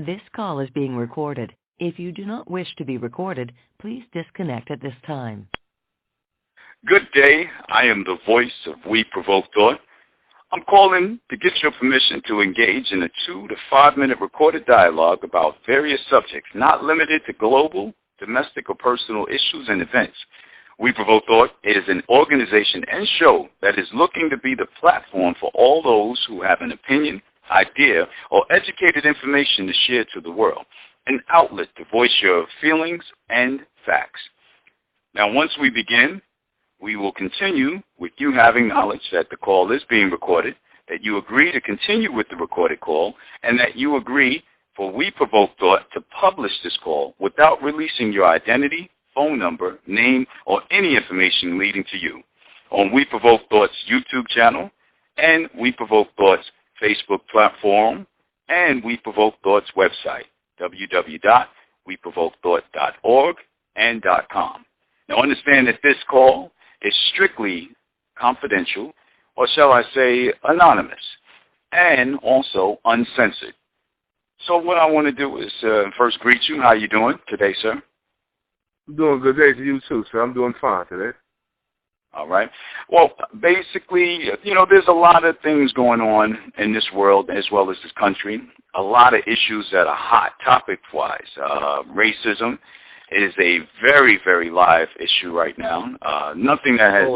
This call is being recorded. If you do not wish to be recorded, please disconnect at this time. Good day. I am the voice of We Provoke Thought. I'm calling to get your permission to engage in a 2 to 5 minute recorded dialogue about various subjects, not limited to global, domestic, or personal issues and events. We Provoke Thought is an organization and show that is looking to be the platform for all those who have an opinion, idea, or educated information to share to the world, an outlet to voice your feelings and facts. Now, once we begin, we will continue with you having knowledge that the call is being recorded, that you agree to continue with the recorded call, and that you agree for We Provoke Thought to publish this call without releasing your identity, phone number, name, or any information leading to you on We Provoke Thought's YouTube channel and We Provoke Thought's Facebook platform and We Provoke Thought's website, www.weprovokethought.org and .com. Now understand that this call is strictly confidential, or shall I say anonymous, and also uncensored. So what I want to do is first greet you. How you doing today, sir? I'm doing good day to you too, sir. I'm doing fine today. All right. Well, basically, there's a lot of things going on in this world as well as this country. A lot of issues that are hot topic-wise. Racism is a very, very live issue right now. Nothing that has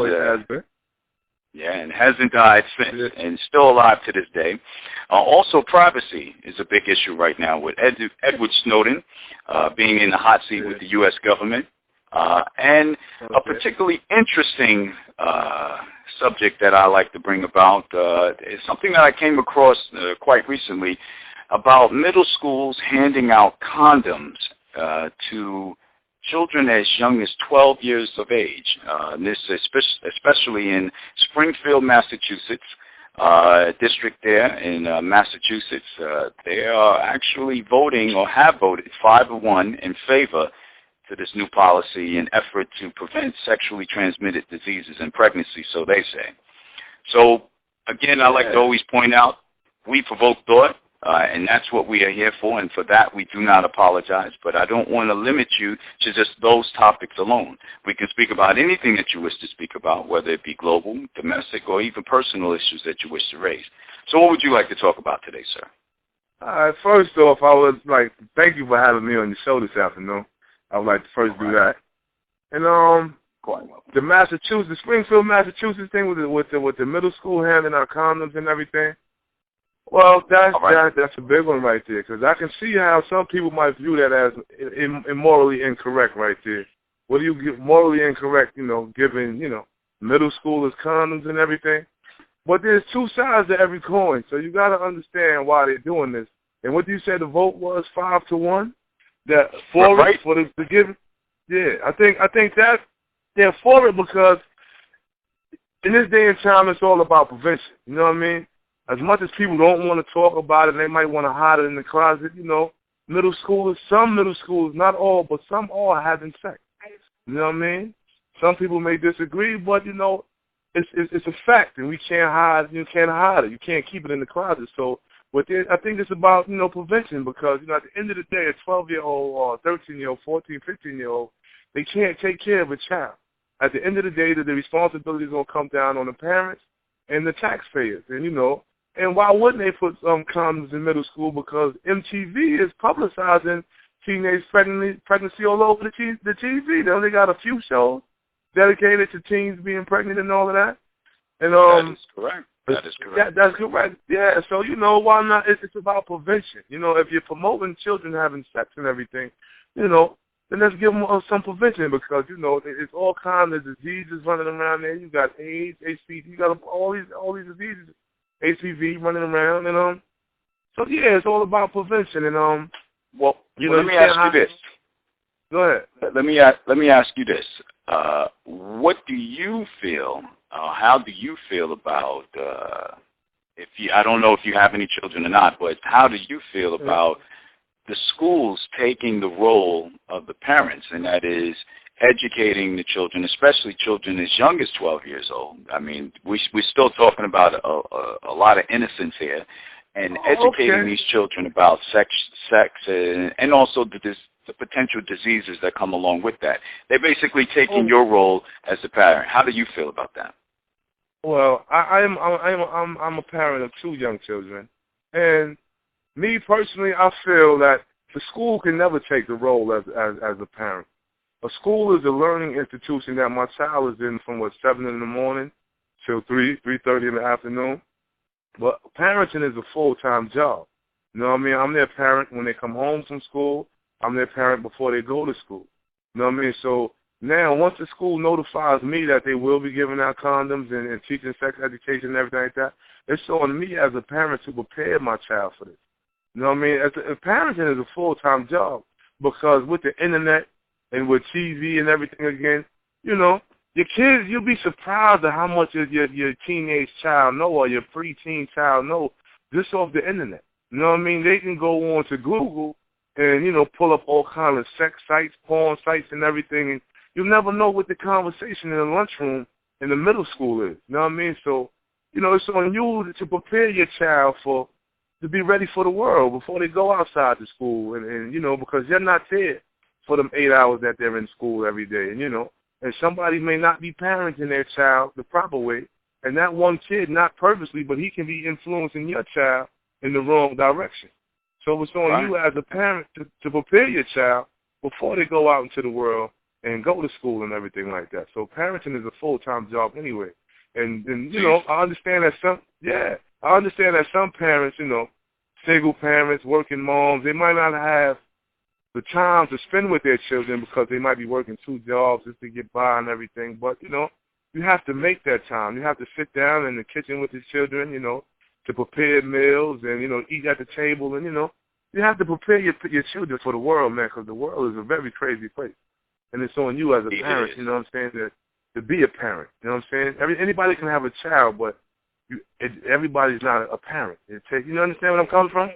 been. Yeah, and hasn't died since, and still alive to this day. Also, privacy is a big issue right now with Edward Snowden being in the hot seat with the U.S. government. And a particularly interesting subject that I like to bring about is something that I came across quite recently about middle schools handing out condoms to children as young as 12 years of age. This especially in Springfield, Massachusetts, district there in Massachusetts. They are actually voting or have voted 5-1 in favor to this new policy in effort to prevent sexually transmitted diseases in pregnancy, so they say. So, again, I like to always point out, we provoke thought, and that's what we are here for, and for that we do not apologize. But I don't want to limit you to just those topics alone. We can speak about anything that you wish to speak about, whether it be global, domestic, or even personal issues that you wish to raise. So what would you like to talk about today, sir? First off, I would like to thank you for having me on your show this afternoon. I would like to first do that. And the Springfield, Massachusetts thing with the middle school handing out condoms and everything. Well, that's a big one right there, because I can see how some people might view that as immorally incorrect right there. What do you get morally incorrect, giving, middle schoolers condoms and everything? But there's two sides to every coin, so you got to understand why they're doing this. And what you said the vote was 5-1? That for right. It, for the give, yeah, I think that they're for it because in this day and time it's all about prevention. You know what I mean? As much as people don't want to talk about it, they might want to hide it in the closet. Middle schoolers, some middle schools, not all, but some are having sex. You know what I mean? Some people may disagree, but it's a fact, and we can't hide. You can't hide it. You can't keep it in the closet. So. But I think it's about, prevention because, at the end of the day, a 12-year-old or a 13-year-old, 14, 15-year-old, they can't take care of a child. At the end of the day, the responsibility is going to come down on the parents and the taxpayers. And why wouldn't they put condoms in middle school? Because MTV is publicizing teenage pregnancy all over the TV. They only got a few shows dedicated to teens being pregnant and all of that. And that is correct. That is correct. That's correct. Yeah. So why not? It's about prevention. If you're promoting children having sex and everything, then let's give them some prevention because it's all kinds of diseases running around there. You got AIDS, HPV, you got all these diseases, HPV running around, and so yeah, it's all about prevention. And well, let me ask you this. Go ahead. Let me ask you this. What do you feel? How do you feel about I don't know if you have any children or not, but how do you feel about the schools taking the role of the parents, and that is educating the children, especially children as young as 12 years old? I mean, we're still talking about a lot of innocence here, and educating these children about sex and also the potential diseases that come along with that. They're basically taking your role as a parent. How do you feel about that? Well, I'm a parent of 2 young children, and me personally, I feel that the school can never take the role as a parent. A school is a learning institution that my child is in from 7 in the morning till 3:30 in the afternoon. But parenting is a full-time job. You know what I mean? I'm their parent when they come home from school. I'm their parent before they go to school. You know what I mean? So now, once the school notifies me that they will be giving out condoms and teaching sex education and everything like that, it's on me as a parent to prepare my child for this. You know what I mean? Parenting is a full-time job because with the internet and with TV and everything again, you know, your kids, you'll be surprised at how much your teenage child know or your preteen child know just off the internet. You know what I mean? They can go on to Google and, you know, pull up all kinds of sex sites, porn sites and everything, and you'll never know what the conversation in the lunchroom in the middle school is. You know what I mean? So, you know, it's on you to prepare your child to be ready for the world before they go outside the school and you know, because they're not there for them 8 hours that they're in school every day. And, you know, and somebody may not be parenting their child the proper way, and that one kid, not purposely, but he can be influencing your child in the wrong direction. So it's on you as a parent to prepare your child before they go out into the world and go to school and everything like that. So parenting is a full-time job anyway. And you know, I understand that some parents, you know, single parents, working moms, they might not have the time to spend with their children because they might be working 2 jobs just to get by and everything. But, you know, you have to make that time. You have to sit down in the kitchen with the children, you know, to prepare meals and, you know, eat at the table. And, you know, you have to prepare your children for the world, man, because the world is a very crazy place. And it's on you as a parent, you know what I'm saying, to be a parent. You know what I'm saying? Anybody can have a child, but everybody's not a parent. You understand where I'm coming from?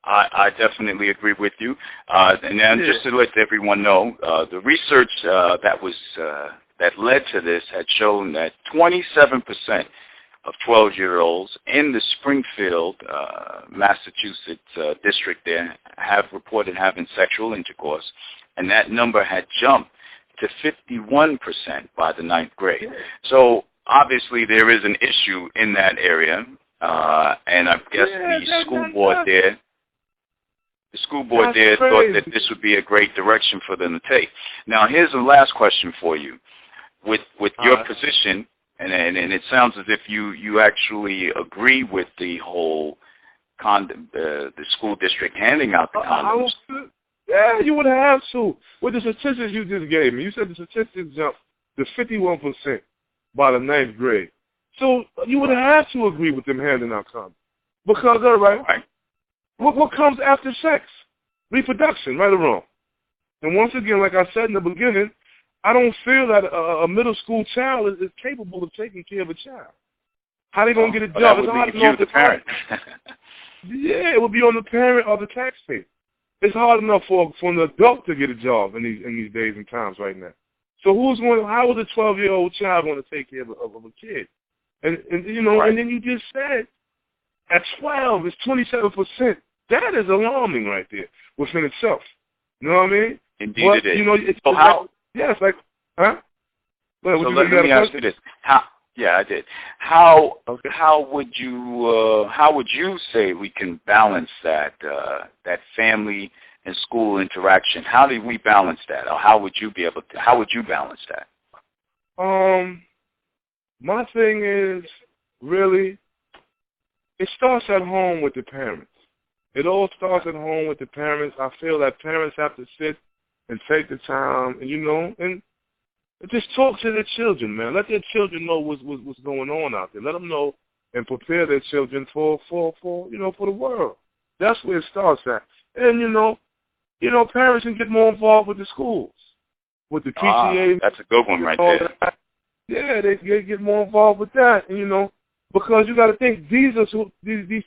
I definitely agree with you. And then just to let everyone know, the research that led to this had shown that 27% of 12-year-olds in the Springfield, Massachusetts district there have reported having sexual intercourse, and that number had jumped to 51% by the 9th grade. So obviously there is an issue in that area, and I guess the school board there thought that this would be a great direction for them to take. Now, here's the last question for you. With your position, and it sounds as if you actually agree with the whole the school district handing out the condoms. Yeah, you would have to. With the statistics you just gave me, you said the statistics jumped to 51% by the 9th grade. So you would have to agree with them handing out condoms. Because, all right. What comes after sex? Reproduction, right or wrong? And once again, like I said in the beginning, I don't feel that a middle school child is capable of taking care of a child. How they going to get a job? That would be you, the parent. Yeah, it would be on the parent or the taxpayer. It's hard enough for an adult to get a job in these days and times right now. So how is a 12-year-old child going to take care of a kid? And you know, and then you just said, at 12, it's 27%. That is alarming right there within itself. You know what I mean? Indeed it is. You know, it's so how? It's like, huh? Well, so let me ask you this. Yeah, I did. How would you say we can balance that family and school interaction? How do we balance that, or how would you balance that? My thing is really, it starts at home with the parents. It all starts at home with the parents. I feel that parents have to sit and take the time, and you know, and just talk to their children, man. Let their children know what's going on out there. Let them know and prepare their children for the world. That's where it starts at. And you know, parents can get more involved with the schools, with the PTA. That's a good one right there. Yeah, they get more involved with that, and you know, because you got to think these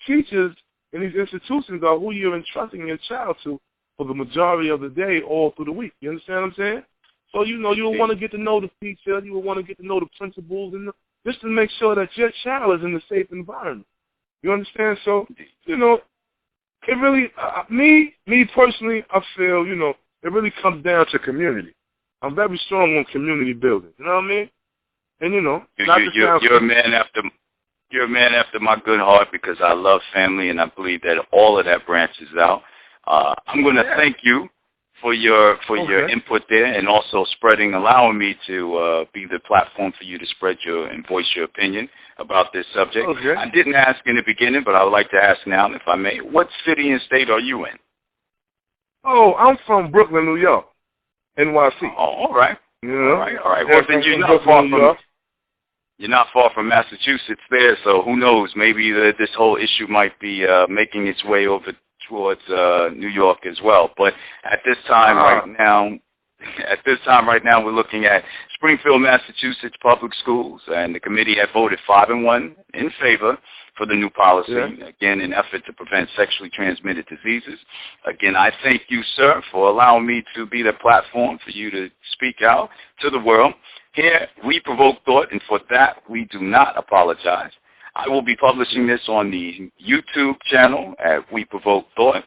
teachers and these institutions are who you're entrusting your child to for the majority of the day, all through the week. You understand what I'm saying? So, you know, you'll want to get to know the teacher, you will want to get to know the principals, and just to make sure that your child is in a safe environment. You understand? So, you know, it really, me personally, I feel, you know, it really comes down to community. I'm very strong on community building. You know what I mean? And, you know, you're a man after my good heart, because I love family, and I believe that all of that branches out. I'm going to thank you for your input there, and also allowing me to be the platform for you to spread and voice your opinion about this subject. Okay. I didn't ask in the beginning, but I would like to ask now, if I may. What city and state are you in? Oh, I'm from Brooklyn, New York, NYC. Oh, all right. You know? All right. Well, then you're not far from Massachusetts there, so who knows? Maybe this whole issue might be making its way over towards New York as well. But at this time right now, we're looking at Springfield, Massachusetts public schools, and the committee had voted 5-1 in favor for the new policy, again, in effort to prevent sexually transmitted diseases. Again, I thank you, sir, for allowing me to be the platform for you to speak out to the world. Here, we provoke thought, and for that, we do not apologize. I will be publishing this on the YouTube channel at We Provoke Thought,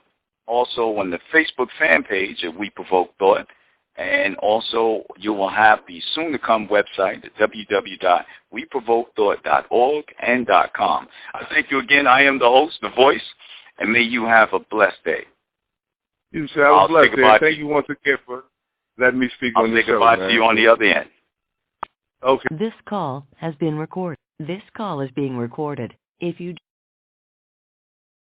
also on the Facebook fan page at We Provoke Thought, and also you will have the soon-to-come website at www.weprovokethought.org and .com. I thank you again. I am the host, the voice, and may you have a blessed day. You should have a blessed day. Thank you once again for letting me speak on the show. I'll say goodbye to you on the other end. Okay. This call has been recorded. This call is being recorded. If you